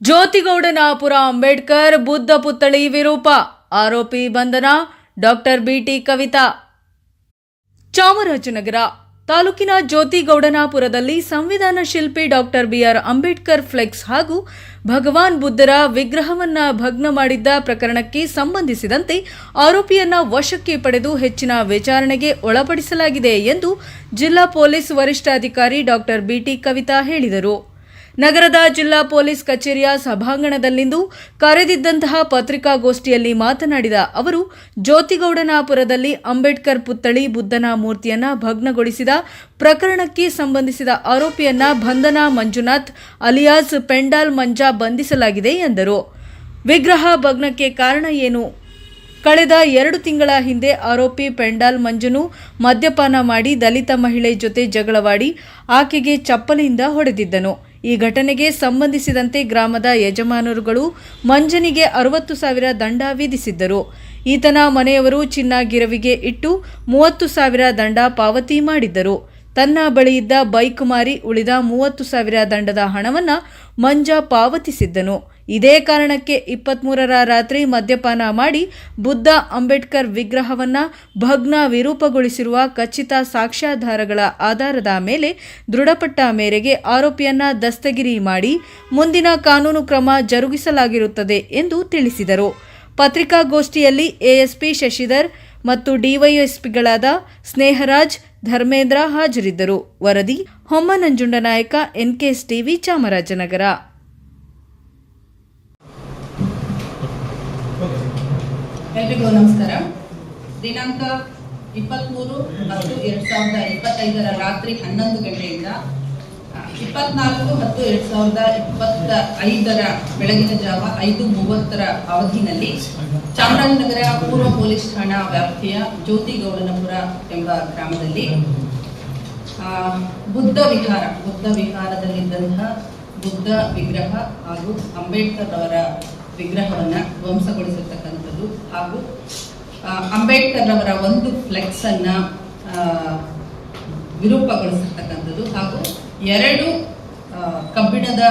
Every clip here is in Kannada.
ಜ್ಯೋತಿಗೌಡನಾಪುರ ಅಂಬೇಡ್ಕರ್ ಬುದ್ಧ ಪುತ್ಥಳಿ ವಿರೂಪ, ಆರೋಪಿ ಬಂಧನ. Doctor BT Kavita. ಚಾಮರಾಜನಗರ ತಾಲೂಕಿನ ಜ್ಯೋತಿಗೌಡನಾಪುರದಲ್ಲಿ ಸಂವಿಧಾನ ಶಿಲ್ಪಿ ಡಾಕ್ಟರ್ ಬಿಆರ್ ಅಂಬೇಡ್ಕರ್ ಫ್ಲೆಕ್ಸ್ ಹಾಗೂ ಭಗವಾನ್ ಬುದ್ಧರ ವಿಗ್ರಹವನ್ನ ಭಗ್ನ ಮಾಡಿದ್ದ ಪ್ರಕರಣಕ್ಕೆ ಸಂಬಂಧಿಸಿದಂತೆ ಆರೋಪಿಯನ್ನ ವಶಕ್ಕೆ ಪಡೆದು ಹೆಚ್ಚಿನ ವಿಚಾರಣೆಗೆ ಒಳಪಡಿಸಲಾಗಿದೆ ಎಂದು ಜಿಲ್ಲಾ ಪೊಲೀಸ್ ವರಿಷ್ಠಾಧಿಕಾರಿ ಡಾಕ್ಟರ್ ಬಿಟಿ ಕವಿತಾ ಹೇಳಿದರು. ನಗರದ ಜಿಲ್ಲಾ ಪೊಲೀಸ್ ಕಚೇರಿಯ ಸಭಾಂಗಣದಲ್ಲಿಂದು ಕರೆದಿದ್ದಂತಹ ಪತ್ರಿಕಾಗೋಷ್ಠಿಯಲ್ಲಿ ಮಾತನಾಡಿದ ಅವರು, ಜ್ಯೋತಿಗೌಡನಾಪುರದಲ್ಲಿ ಅಂಬೇಡ್ಕರ್ ಪುತ್ಥಳಿ ಬುದ್ಧನ ಮೂರ್ತಿಯನ್ನ ಭಗ್ನಗೊಳಿಸಿದ ಪ್ರಕರಣಕ್ಕೆ ಸಂಬಂಧಿಸಿದ ಆರೋಪಿಯನ್ನ ಬಂಧನ ಮಂಜುನಾಥ್ ಅಲಿಯಾಸ್ ಪೆಂಡಾಲ್ ಮಂಜಾ ಬಂಧಿಸಲಾಗಿದೆ ಎಂದರು. ವಿಗ್ರಹ ಭಗ್ನಕ್ಕೆ ಕಾರಣ ಏನು? ಕಳೆದ 2 ತಿಂಗಳ ಹಿಂದೆ ಆರೋಪಿ ಪೆಂಡಾಲ್ ಮಂಜುನು ಮದ್ಯಪಾನ ಮಾಡಿ ದಲಿತ ಮಹಿಳೆ ಜೊತೆ ಜಗಳವಾಡಿ ಆಕೆಗೆ ಚಪ್ಪಲಿಯಿಂದ ಹೊಡೆದಿದ್ದನು. ಈ ಘಟನೆಗೆ ಸಂಬಂಧಿಸಿದಂತೆ ಗ್ರಾಮದ ಯಜಮಾನರುಗಳು ಮಂಜನಿಗೆ 60,000 ದಂಡ ವಿಧಿಸಿದ್ದರು. ಈತನ ಮನೆಯವರು ಚಿನ್ನ ಗಿರವಿಗೆ ಇಟ್ಟು 30,000 ದಂಡ ಪಾವತಿ ಮಾಡಿದ್ದರು. ತನ್ನ ಬಳಿಯಿದ್ದ ಬೈಕ್ ಮಾರಿ ಉಳಿದ 30,000 ದಂಡದ ಹಣವನ್ನು ಮಂಜಾ ಪಾವತಿಸಿದ್ದನು. ಇದೇ ಕಾರಣಕ್ಕೆ 23ರ ರಾತ್ರಿ ಮದ್ಯಪಾನ ಮಾಡಿ ಬುದ್ಧ ಅಂಬೇಡ್ಕರ್ ವಿಗ್ರಹವನ್ನು ಭಗ್ನ ವಿರೂಪಗೊಳಿಸಿರುವ ಖಚಿತ ಸಾಕ್ಷ್ಯಾಧಾರಗಳ ಆಧಾರದ ಮೇಲೆ ದೃಢಪಟ್ಟ ಮೇರೆಗೆ ಆರೋಪಿಯನ್ನ ದಸ್ತಗಿರಿ ಮಾಡಿ ಮುಂದಿನ ಕಾನೂನು ಕ್ರಮ ಜರುಗಿಸಲಾಗಿರುತ್ತದೆ ಎಂದು ತಿಳಿಸಿದರು. ಪತ್ರಿಕಾಗೋಷ್ಠಿಯಲ್ಲಿ ಎಎಸ್ಪಿ ಶಶಿಧರ್ ಮತ್ತು ಡಿವೈಎಸ್ಪಿಗಳಾದ ಸ್ನೇಹರಾಜ್, ಧರ್ಮೇಂದ್ರ ಹಾಜರಿದ್ದರು. ವರದಿ ಹೊಮ್ಮನಂಜುಂಡನಾಯಕ, ಎನ್ಕೆಎಸ್ ಟಿವಿ, ಚಾಮರಾಜನಗರ. ಎಲ್ರಿಗೂ ನಮಸ್ಕಾರ. ದಿನಾಂಕ 23/10/2025 ರಾತ್ರಿ 11 ಗಂಟೆಯಿಂದ 24/10/2025 ಬೆಳಗಿನ ಜಾವ 5:30 ಅವಧಿನಲ್ಲಿ ಚಾಮರಾಜನಗರ ಪೂರ್ವ ಪೊಲೀಸ್ ಠಾಣಾ ವ್ಯಾಪ್ತಿಯ ಜ್ಯೋತಿಗೌಡನಪುರ ಎಂಬ ಗ್ರಾಮದಲ್ಲಿ ಬುದ್ಧ ವಿಹಾರದಲ್ಲಿದ್ದಂತಹ ಬುದ್ಧ ವಿಗ್ರಹ ಹಾಗೂ ಅಂಬೇಡ್ಕರ್ ಅವರ ವಿಗ್ರಹವನ್ನು ಧ್ವಂಸಗೊಳಿಸಿರ್ತಕ್ಕಂಥದ್ದು ಹಾಗೂ ಅಂಬೇಡ್ಕರ್ ಅವರ ಒಂದು ಫ್ಲೆಕ್ಸ್ ಅನ್ನ ವಿರೂಪಗೊಳಿಸಿರ್ತಕ್ಕಂಥದ್ದು ಹಾಗೂ 2 ಕಬ್ಬಿಣದ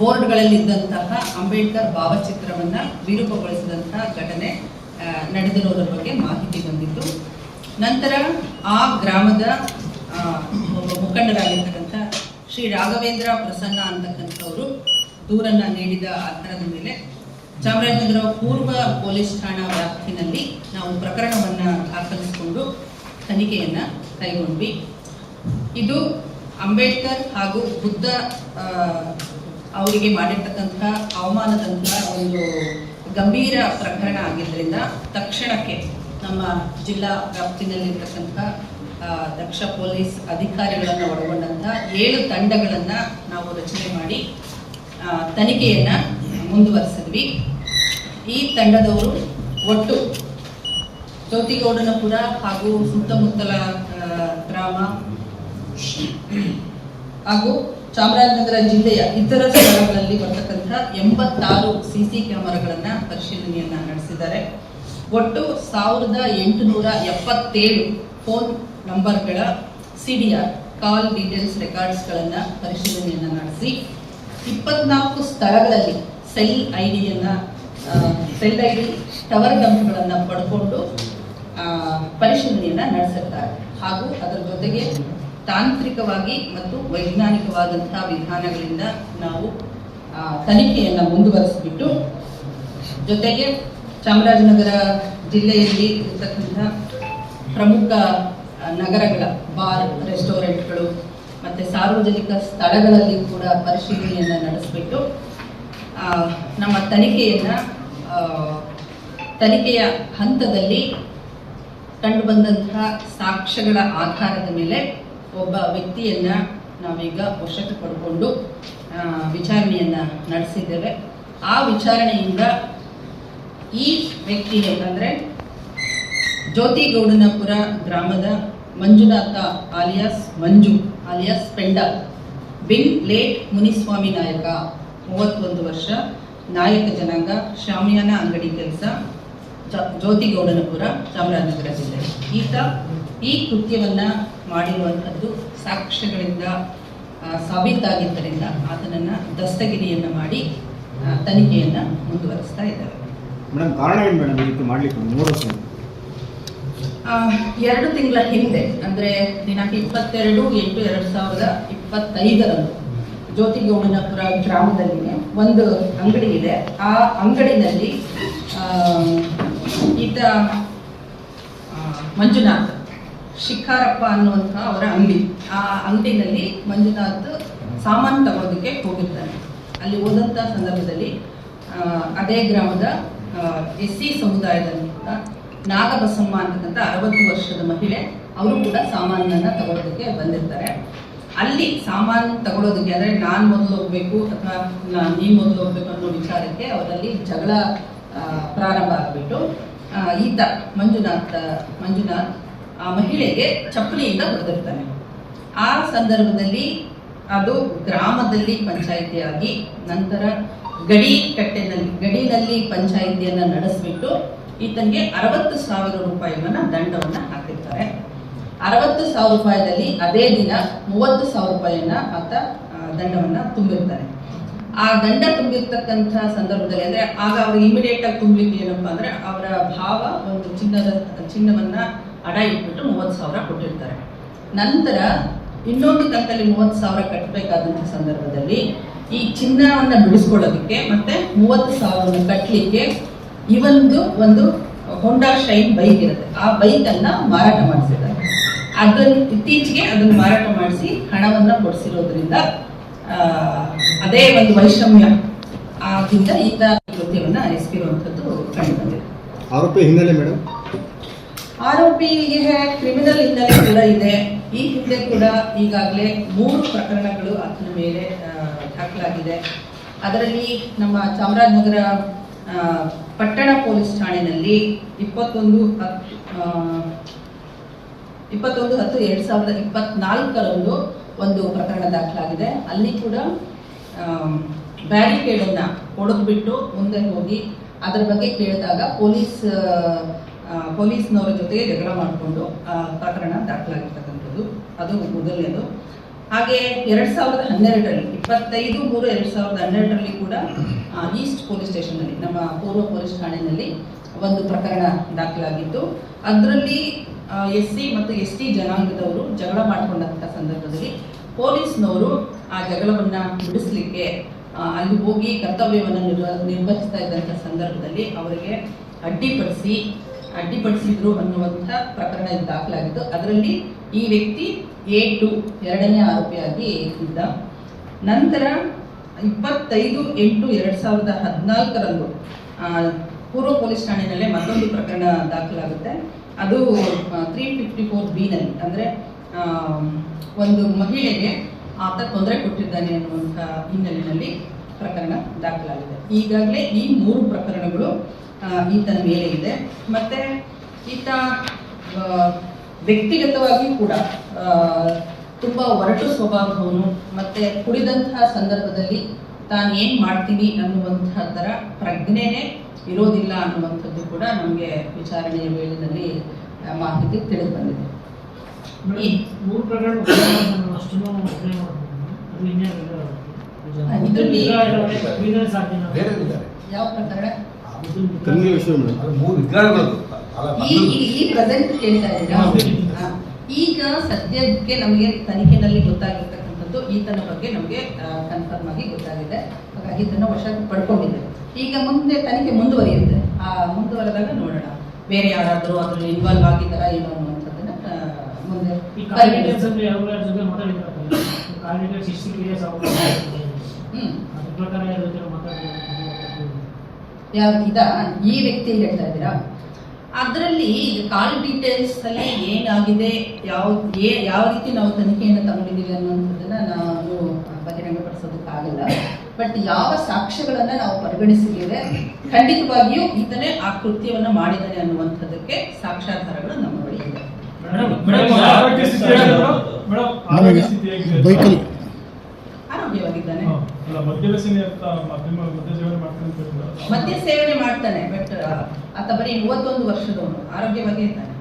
ಬೋರ್ಡ್ಗಳಲ್ಲಿದ್ದಂತಹ ಅಂಬೇಡ್ಕರ್ ಭಾವಚಿತ್ರವನ್ನು ವಿರೂಪಗೊಳಿಸಿದಂತಹ ಘಟನೆ ನಡೆದಿರೋದ್ರ ಬಗ್ಗೆ ಮಾಹಿತಿ ಬಂದಿತ್ತು. ನಂತರ ಆ ಗ್ರಾಮದ ಒಬ್ಬ ಮುಖಂಡರಾಗಿರ್ತಕ್ಕಂಥ ಶ್ರೀ ರಾಘವೇಂದ್ರ ಪ್ರಸನ್ನ ಅಂತಕ್ಕಂಥವರು ದೂರನ್ನ ನೀಡಿದ ಆಧಾರದ ಮೇಲೆ ಚಾಮರಾಜನಗರ ಪೂರ್ವ ಪೊಲೀಸ್ ಠಾಣಾ ವ್ಯಾಪ್ತಿನಲ್ಲಿ ನಾವು ಪ್ರಕರಣವನ್ನು ದಾಖಲಿಸಿಕೊಂಡು ತನಿಖೆಯನ್ನ ಕೈಗೊಂಡ್ವಿ. ಇದು ಅಂಬೇಡ್ಕರ್ ಹಾಗೂ ಬುದ್ಧ ಅವರಿಗೆ ಮಾಡಿರ್ತಕ್ಕಂತಹ ಅವಮಾನದಂತಹ ಒಂದು ಗಂಭೀರ ಪ್ರಕರಣ ಆಗಿದ್ದರಿಂದ ತಕ್ಷಣಕ್ಕೆ ನಮ್ಮ ಜಿಲ್ಲಾ ವ್ಯಾಪ್ತಿನಲ್ಲಿರ್ತಕ್ಕಂಥ ದಕ್ಷ ಪೊಲೀಸ್ ಅಧಿಕಾರಿಗಳನ್ನು ಒಳಗೊಂಡಂತಹ 7 ತಂಡಗಳನ್ನು ನಾವು ರಚನೆ ಮಾಡಿ ತನಿಖೆಯನ್ನ ಮುಂದುವರಿಸಿದ್ವಿ. ಈ ತಂಡದವರು ಒಟ್ಟು ಜ್ಯೋತಿಗೌಡನಪುರ ಹಾಗೂ ಸುತ್ತಮುತ್ತಲ ಗ್ರಾಮ ಹಾಗೂ ಚಾಮರಾಜನಗರ ಜಿಲ್ಲೆಯ ಇತರ ಸ್ಥಳಗಳಲ್ಲಿ ಬರ್ತಕ್ಕಂಥ 86 ಸಿಸಿ ಕ್ಯಾಮೆರಾಗಳನ್ನ ಪರಿಶೀಲನೆಯನ್ನ ನಡೆಸಿದ್ದಾರೆ. ಒಟ್ಟು 1877 ಫೋನ್ ನಂಬರ್ಗಳ CDR ಕಾಲ್ ಡೀಟೇಲ್ಸ್ ರೆಕಾರ್ಡ್ಸ್ಗಳನ್ನು ಪರಿಶೀಲನೆಯನ್ನ ನಡೆಸಿ 24 ಸ್ಥಳಗಳಲ್ಲಿ ಸೆಲ್ ಐಡಿ ಟವರ್ ಡಂಪ್ಗಳನ್ನು ಪಡ್ಕೊಂಡು ಪರಿಶೀಲನೆಯನ್ನ ನಡೆಸಿದ್ದಾರೆ. ಹಾಗೂ ಅದರ ಜೊತೆಗೆ ತಾಂತ್ರಿಕವಾಗಿ ಮತ್ತು ವೈಜ್ಞಾನಿಕವಾದಂತಹ ವಿಧಾನಗಳಿಂದ ನಾವು ತನಿಖೆಯನ್ನ ಮುಂದುವರಿಸಿಬಿಟ್ಟು ಜೊತೆಗೆ ಚಾಮರಾಜನಗರ ಜಿಲ್ಲೆಯಲ್ಲಿ ಇರತಕ್ಕಂಥ ಪ್ರಮುಖ ನಗರಗಳ ಬಾರ್, ರೆಸ್ಟೋರೆಂಟ್ಗಳು ಮತ್ತು ಸಾರ್ವಜನಿಕ ಸ್ಥಳಗಳಲ್ಲಿ ಕೂಡ ಪರಿಶೀಲನೆಯನ್ನು ನಡೆಸಿಬಿಟ್ಟು ನಮ್ಮ ತನಿಖೆಯ ಹಂತದಲ್ಲಿ ಕಂಡುಬಂದಂತಹ ಸಾಕ್ಷ್ಯಗಳ ಆಧಾರದ ಮೇಲೆ ಒಬ್ಬ ವ್ಯಕ್ತಿಯನ್ನ ನಾವೀಗ ವಶಕ್ಕೆ ಪಡ್ಕೊಂಡು ವಿಚಾರಣೆಯನ್ನ ನಡೆಸಿದ್ದೇವೆ. ಆ ವಿಚಾರಣೆಯಿಂದ ಈ ವ್ಯಕ್ತಿ ಅಂದರೆ ಜ್ಯೋತಿಗೌಡನಪುರ ಗ್ರಾಮದ ಮಂಜುನಾಥ ಆಲಿಯಾಸ್ ಮಂಜು ಆಲಿಯಾಸ್ ಪೆಂಡಾಲ್ ಬಿನ್ ಲೇಟ್ ಮುನಿಸ್ವಾಮಿ ನಾಯಕ, 31 ವರ್ಷ, ನಾಯಕ ಜನಾಂಗ, ಶಾಮಿಯಾನ ಅಂಗಡಿ ಕೆಲಸ, ಜ್ಯೋತಿಗೌಡನಪುರ, ಚಾಮರಾಜನಗರ ಜಿಲ್ಲೆ. ಈತ ಈ ಕೃತ್ಯವನ್ನ ಮಾಡಿರುವಂಥದ್ದು ಸಾಕ್ಷ್ಯಗಳಿಂದ ಸಾಬೀತಾಗಿದ್ದರಿಂದ ಆತನನ್ನ ದಸ್ತಗಿರಿಯನ್ನು ಮಾಡಿ ತನಿಖೆಯನ್ನು ಮುಂದುವರಿಸ್ತಾ ಇದ್ದೇವೆ. ಮೇಡಮ್, ಕಾರಣ ಏನು ಮೇಡಮ್ ಈ ರೀತಿ ಮಾಡಲಿಕ್ಕೆ 3 ವರ್ಷ? 2 ತಿಂಗಳ ಹಿಂದೆ ಅಂದರೆ ದಿನಾಂಕ 22/8/2025 ಜ್ಯೋತಿಗೌಡನಪುರ ಗ್ರಾಮದಲ್ಲಿ ಒಂದು ಅಂಗಡಿ ಇದೆ. ಆ ಅಂಗಡಿನಲ್ಲಿ ಈತ ಮಂಜುನಾಥ್ ಶಿಖಾರಪ್ಪ ಅನ್ನುವಂತಹ ಅವರ ಅಂಗಡಿ. ಆ ಅಂಗಡಿನಲ್ಲಿ ಮಂಜುನಾಥ್ ಸಾಮಾನು ತಗೊಳ್ಳೋದಕ್ಕೆ ಹೋಗಿರ್ತಾನೆ. ಅಲ್ಲಿ ಹೋದಂಥ ಸಂದರ್ಭದಲ್ಲಿ ಅದೇ ಗ್ರಾಮದ SC ಸಮುದಾಯದಲ್ಲಿ ನಾಗಬಸಮ್ಮ ಅಂತಕ್ಕಂಥ 60 ವರ್ಷದ ಮಹಿಳೆ, ಅವರು ಕೂಡ ಸಾಮಾನನ್ನು ತಗೊಳ್ಳೋದಕ್ಕೆ ಬಂದಿರ್ತಾರೆ. ಅಲ್ಲಿ ಸಾಮಾನು ತಗೊಳ್ಳೋದಕ್ಕೆ ಅಂದರೆ ನಾನು ಮೊದಲು ಹೋಗಬೇಕು ಅಥವಾ ನೀನು ಮೊದಲು ಹೋಗ್ಬೇಕು ಅನ್ನೋ ವಿಚಾರಕ್ಕೆ ಅವರಲ್ಲಿ ಜಗಳ ಪ್ರಾರಂಭ ಆಗಿಬಿಟ್ಟು ಈತ ಮಂಜುನಾಥ್ ಆ ಮಹಿಳೆಗೆ ಚಪ್ಪಲಿಯಿಂದ ಹೊಡೆದಿರ್ತಾನೆ. ಆ ಸಂದರ್ಭದಲ್ಲಿ ಅದು ಗ್ರಾಮದಲ್ಲಿ ಪಂಚಾಯಿತಿಯಾಗಿ ನಂತರ ಗಡಿನಲ್ಲಿ ಪಂಚಾಯಿತಿಯನ್ನು ನಡೆಸಿಬಿಟ್ಟು ಈತನಿಗೆ 60,000 ರೂಪಾಯಿಗಳನ್ನ ದಂಡವನ್ನು ಹಾಕಿರ್ತಾರೆ. 60,000 ರೂಪಾಯಿದಲ್ಲಿ ಅದೇ ದಿನ 30,000 ರೂಪಾಯಿಯನ್ನ ಆತ ದಂಡವನ್ನು ತುಂಬಿರ್ತಾನೆ. ಆ ದಂಡ ತುಂಬಿರ್ತಕ್ಕಂಥ ಸಂದರ್ಭದಲ್ಲಿ ಅಂದರೆ ಆಗ ಅವ್ರಿಗೆ ಇಮಿಡಿಯೇಟ್ ಆಗಿ ತುಂಬಲಿಕ್ಕೆ ಏನಪ್ಪಾ ಅಂದರೆ ಅವರ ಭಾವ ಒಂದು ಚಿನ್ನವನ್ನ ಅಡ ಇಟ್ಬಿಟ್ಟು 30,000 ಕೊಟ್ಟಿರ್ತಾರೆ. ನಂತರ ಇನ್ನೊಂದು ಕಂತಲ್ಲಿ 30,000 ಕಟ್ಟಬೇಕಾದಂಥ ಸಂದರ್ಭದಲ್ಲಿ ಈ ಚಿನ್ನವನ್ನು ಬಿಡಿಸ್ಕೊಳ್ಳೋದಕ್ಕೆ ಮತ್ತೆ 30,000 ಕಟ್ಟಲಿಕ್ಕೆ ಒಂದು ಹೋಂಡಾ ಶೈನ್ ಬೈಕ್ ಇರುತ್ತೆ. ಆ ಬೈಕನ್ನು ಮಾರಾಟ ಮಾಡಿಸಿದ್ದಾರೆ. ಇತ್ತೀಚೆಗೆ ಅದನ್ನು ಮಾರಾಟ ಮಾಡಿಸಿ ಹಣವನ್ನ ಕೊಡಿಸಿರೋದ್ರಿಂದ ಅದೇ ಒಂದು ವೈಷಮ್ಯ ಆಗಿಂದ ಈತ ಕೃತ್ಯವನ್ನ ಎಸಗಿರುವಂಥದ್ದು ಕಂಡು ಬಂದಿದೆ. ಆರೋಪಿ ಹಿನ್ನೆಲೆ ಮೇಡಮ್? ಆರೋಪಿಗೆ ಕ್ರಿಮಿನಲ್ ಹಿನ್ನೆಲೆ ಕೂಡ ಇದೆ. ಈ ಹಿಂದೆ ಕೂಡ ಈಗಾಗಲೇ 3 ಪ್ರಕರಣಗಳು ಆತನ ಮೇಲೆ ದಾಖಲಾಗಿದೆ. ಅದರಲ್ಲಿ ನಮ್ಮ ಚಾಮರಾಜನಗರ ಪಟ್ಟಣ ಪೊಲೀಸ್ ಠಾಣೆಯಲ್ಲಿ 21/10/2024 ಒಂದು ಪ್ರಕರಣ ದಾಖಲಾಗಿದೆ. ಅಲ್ಲಿ ಕೂಡ ಬ್ಯಾರಿಕೇಡನ್ನು ಹೊಡೆದ್ಬಿಟ್ಟು ಮುಂದೆ ಹೋಗಿ ಅದರ ಬಗ್ಗೆ ಕೇಳಿದಾಗ ಪೊಲೀಸ್ನವರ ಜೊತೆಗೆ ಜಗಳ ಮಾಡಿಕೊಂಡು ಪ್ರಕರಣ ದಾಖಲಾಗಿರ್ತಕ್ಕಂಥದ್ದು ಅದು ಮೊದಲನೇದು. ಹಾಗೆ 2012ರಲ್ಲಿ 25/3/2012ರಲ್ಲಿ ಕೂಡ ಈಸ್ಟ್ ಪೊಲೀಸ್ ಸ್ಟೇಷನ್ನಲ್ಲಿ ನಮ್ಮ ಪೂರ್ವ ಪೊಲೀಸ್ ಠಾಣೆಯಲ್ಲಿ ಒಂದು ಪ್ರಕರಣ ದಾಖಲಾಗಿತ್ತು. ಅದರಲ್ಲಿ SC ಮತ್ತು ST ಜನಾಂಗದವರು ಜಗಳ ಮಾಡಿಕೊಂಡಂಥ ಸಂದರ್ಭದಲ್ಲಿ ಪೊಲೀಸ್ನವರು ಆ ಜಗಳವನ್ನು ಬಿಡಿಸಲಿಕ್ಕೆ ಅಲ್ಲಿ ಹೋಗಿ ಕರ್ತವ್ಯವನ್ನು ನಿರ್ವಹಿಸ್ತಾ ಇದ್ದಂಥ ಸಂದರ್ಭದಲ್ಲಿ ಅವರಿಗೆ ಅಡ್ಡಿಪಡಿಸಿದ್ರು ಅನ್ನುವಂಥ ಪ್ರಕರಣ ದಾಖಲಾಗಿತ್ತು. ಅದರಲ್ಲಿ ಈ ವ್ಯಕ್ತಿ A2 ಎರಡನೇ ಆರೋಪಿಯಾಗಿ ಇದ್ದ. ನಂತರ 25/8/2014 ಪೂರ್ವ ಪೊಲೀಸ್ ಠಾಣೆಯಲ್ಲೇ ಮತ್ತೊಂದು ಪ್ರಕರಣ ದಾಖಲಾಗುತ್ತೆ. ಅದು 354B ಅಂದರೆ ಒಂದು ಮಹಿಳೆಗೆ ಆತ ತೊಂದರೆ ಕೊಟ್ಟಿದ್ದಾನೆ ಅನ್ನುವಂಥ ಹಿನ್ನೆಲೆಯಲ್ಲಿ ಪ್ರಕರಣ ದಾಖಲಾಗಿದೆ. ಈಗಾಗಲೇ ಈ 3 ಪ್ರಕರಣಗಳು ಈತನ ಮೇಲೆ ಇದೆ. ಮತ್ತೆ ಈತ ವ್ಯಕ್ತಿಗತವಾಗಿ ಕೂಡ ತುಂಬ ಒರಟು ಸ್ವಭಾವದವನು. ಮತ್ತೆ ಕುಡಿದಂತಹ ಸಂದರ್ಭದಲ್ಲಿ ತಾನು ಏನು ಮಾಡ್ತೀನಿ ಅನ್ನುವಂಥದ್ದರ ಪ್ರಜ್ಞೆನೇ ಇರೋದಿಲ್ಲ ಅನ್ನುವಂಥದ್ದು ಕೂಡ ನಮಗೆ ವಿಚಾರಣೆಯ ವೇಳೆಯಲ್ಲಿ ಮಾಹಿತಿ ತಿಳಿದು ಬಂದಿದೆ. ಯಾವ ಪ್ರಕರಣ? ಈ ಪ್ರೆಸೆಂಟ್ ಕೇಳ್ತಾ ಇದ್ದೀರಾ? ಈಗ ಸದ್ಯಕ್ಕೆ ನಮಗೆ ತನಿಖೆಯಲ್ಲಿ ಗೊತ್ತಾಗಿರ್ತಕ್ಕಂಥದ್ದು ಈತನ ಬಗ್ಗೆ ನಮಗೆ ಕನ್ಫರ್ಮ್ ಆಗಿ ಗೊತ್ತಾಗಿದೆ. ಹಾಗಾಗಿ ಇದನ್ನು ವಶಕ್ಕೆ ಪಡ್ಕೊಂಡಿದ್ದೇವೆ. ಈಗ ಮುಂದೆ ತನಿಖೆ ಮುಂದುವರಿಯುತ್ತೆ. ಮುಂದುವರೆದಾಗ ನೋಡೋಣ ಬೇರೆ ಯಾರಾದರೂ ಅದರಲ್ಲಿ ಇನ್ವಾಲ್ವ್ ಆಗಿದ್ದಾರಾ ಏನೋ ಅನ್ನುವಂಥದ್ದನ್ನ ಮುಂದೆ ಈ ವ್ಯಕ್ತಿ ಹೇಳ್ತಾ ಇದ್ದೀರಾ? ಅದರಲ್ಲಿ ಕಾಲ್ ಡೀಟೇಲ್ಸ್ ಅಲ್ಲಿ ಏನಾಗಿದೆ, ಯಾವ ರೀತಿ ನಾವು ತನಿಖೆಯನ್ನು ತಗೊಂಡಿದ್ದೀವಿ ಅನ್ನುವಂಥದ್ದನ್ನ ನಾವು ಬಹಿರಂಗಪಡಿಸೋದಕ್ಕಾಗಲ್ಲ. ಬಟ್ ಯಾವ ಸಾಕ್ಷ್ಯಗಳನ್ನ ನಾವು ಪರಿಗಣಿಸಿದ್ದೇವೆ, ಖಂಡಿತವಾಗಿಯೂ ಈತನೇ ಆ ಕೃತ್ಯವನ್ನ ಮಾಡಿದ್ದಾನೆ ಅನ್ನುವಂಥದ್ದಕ್ಕೆ ಸಾಕ್ಷ್ಯಾಧಾರಗಳು ನಮ್ಮ ಬಳಿ ಇದೆ. ಆರೋಗ್ಯವಾಗಿದ್ದಾನೆ, ಮದ್ಯ ಸೇವನೆ ಮಾಡ್ತಾನೆ. ಬಟ್ ಆತ ಬರೀ 31 ವರ್ಷದವನು, ಆರೋಗ್ಯವಾಗಿ ಇದ್ದಾನೆ.